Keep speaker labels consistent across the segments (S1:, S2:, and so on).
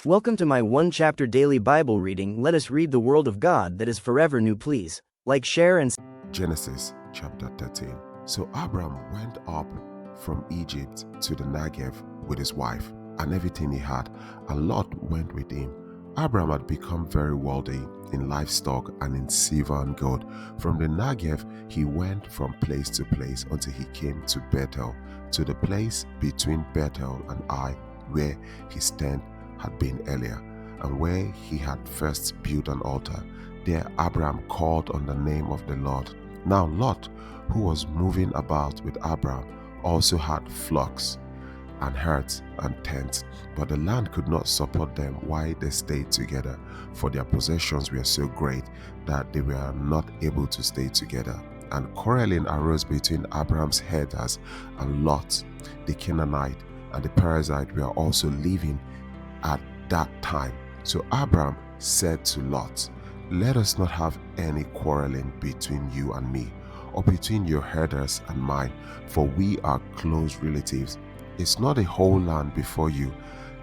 S1: Welcome to my one chapter daily Bible reading. Let us read the Word of God that is forever new. Please like, share, and
S2: Genesis chapter 13. So Abram went up from Egypt to the Negev with his wife and everything he had, and Lot went with him. Abram had become very wealthy in livestock and in silver and gold. From the Negev he went from place to place until he came to Bethel, to the place between Bethel and Ai, where his tent had been earlier, and where he had first built an altar. There Abram called on the name of the Lord. Now Lot, who was moving about with Abram, also had flocks and herds and tents, but the land could not support them while they stayed together, for their possessions were so great that they were not able to stay together. And quarreling arose between Abram's herders and Lot. The Canaanite and the Perizzite were also living at that time. So Abram said to Lot, "Let us not have any quarreling between you and me, or between your herders and mine, for we are close relatives. It's not a whole land before you.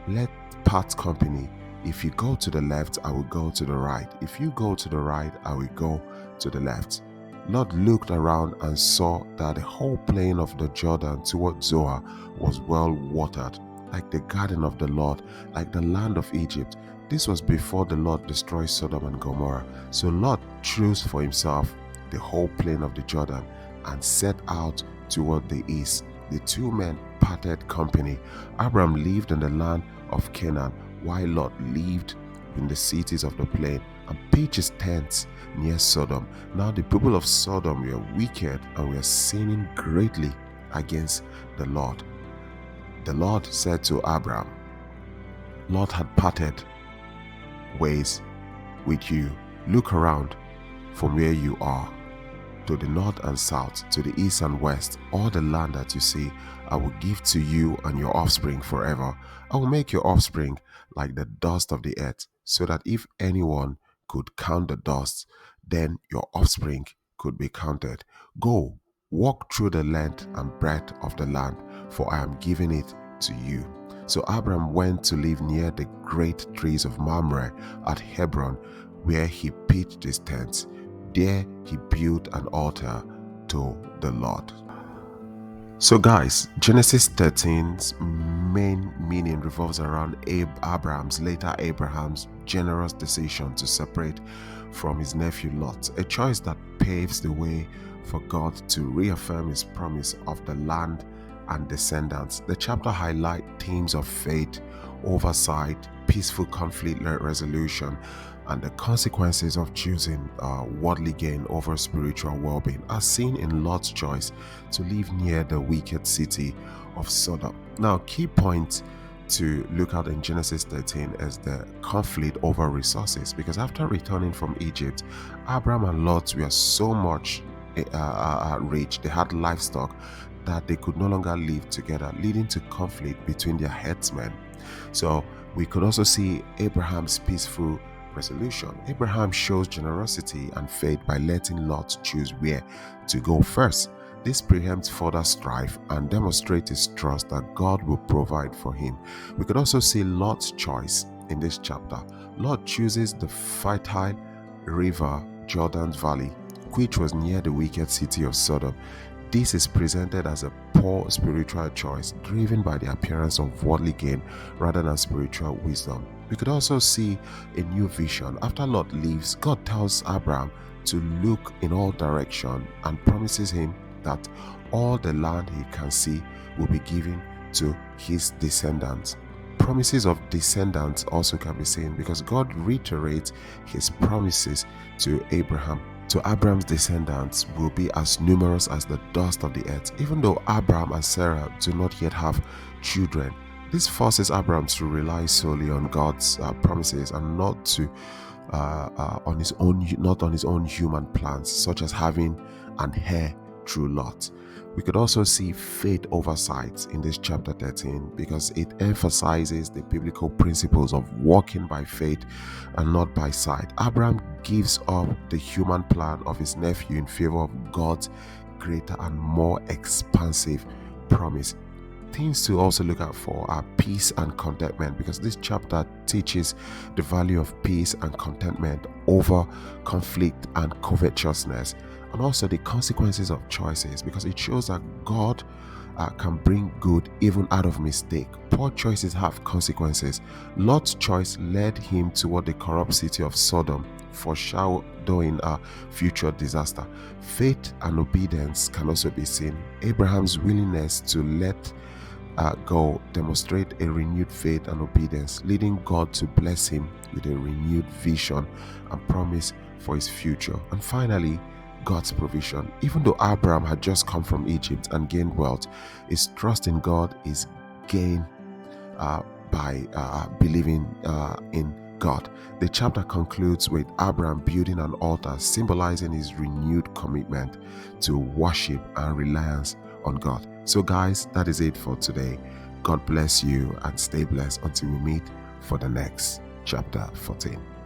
S2: Let part company. If you go to the left, I will go to the right. If you go to the right, I will go to the left." Lot looked around and saw that the whole plain of the Jordan toward Zoar was well watered, like the garden of the Lord, like the land of Egypt. This was before the Lord destroyed Sodom and Gomorrah. So Lot chose for himself the whole plain of the Jordan and set out toward the east. The two men parted company. Abram lived in the land of Canaan, while Lot lived in the cities of the plain and pitched his tents near Sodom. Now the people of Sodom were wicked and were sinning greatly against the Lord. The Lord said to Abram, "Lot had parted ways with you. Look around from where you are, to the north and south, to the east and west. All the land that you see, I will give to you and your offspring forever. I will make your offspring like the dust of the earth, so that if anyone could count the dust, then your offspring could be counted. Go, walk through the length and breadth of the land, for I am giving it to you." So Abram went to live near the great trees of Mamre at Hebron, where he pitched his tents. There he built an altar to the Lord. So guys, Genesis 13's main meaning revolves around later Abraham's generous decision to separate from his nephew Lot, a choice that paves the way for God to reaffirm his promise of the land and descendants. The chapter highlights themes of faith, oversight, peaceful conflict resolution, and the consequences of choosing worldly gain over spiritual well-being, as seen in Lot's choice to live near the wicked city of Sodom. Now, key point to look at in Genesis 13 is the conflict over resources, because after returning from Egypt, Abram and Lot were so much rich, they had livestock, that they could no longer live together, leading to conflict between their headsmen. So we could also see Abraham's peaceful resolution. Abraham shows generosity and faith by letting Lot choose where to go first. This preempts further strife and demonstrates his trust that God will provide for him. We could also see Lot's choice in this chapter. Lot chooses the fertile river Jordan's Valley, which was near the wicked city of Sodom. This is presented as a poor spiritual choice driven by the appearance of worldly gain rather than spiritual wisdom. We could also see a new vision. After Lot leaves, God tells Abram to look in all directions and promises him that all the land he can see will be given to his descendants. Promises of descendants also can be seen because God reiterates his promises to Abraham. To Abram's descendants will be as numerous as the dust of the earth. Even though Abram and Sarah do not yet have children, this forces Abram to rely solely on God's promises and not on his own human plans, such as having an heir through Lot. We could also see faith oversight in this chapter 13 because it emphasizes the biblical principles of walking by faith and not by sight. Abraham gives up the human plan of his nephew in favor of God's greater and more expansive promise. things to also look out for are peace and contentment, because this chapter teaches the value of peace and contentment over conflict and covetousness, and also the consequences of choices, because it shows that God can bring good even out of mistake. Poor choices have consequences. Lot's choice led him toward the corrupt city of Sodom, foreshadowing a future disaster. Faith and obedience can also be seen. Abraham's willingness to let go demonstrate a renewed faith and obedience, leading God to bless him with a renewed vision and promise for his future. And finally, God's provision. Even though Abraham had just come from Egypt and gained wealth, his trust in God is gained by believing in God. The chapter concludes with Abraham building an altar, symbolizing his renewed commitment to worship and reliance on God. So guys, that is it for today. God bless you and stay blessed until we meet for the next chapter 14.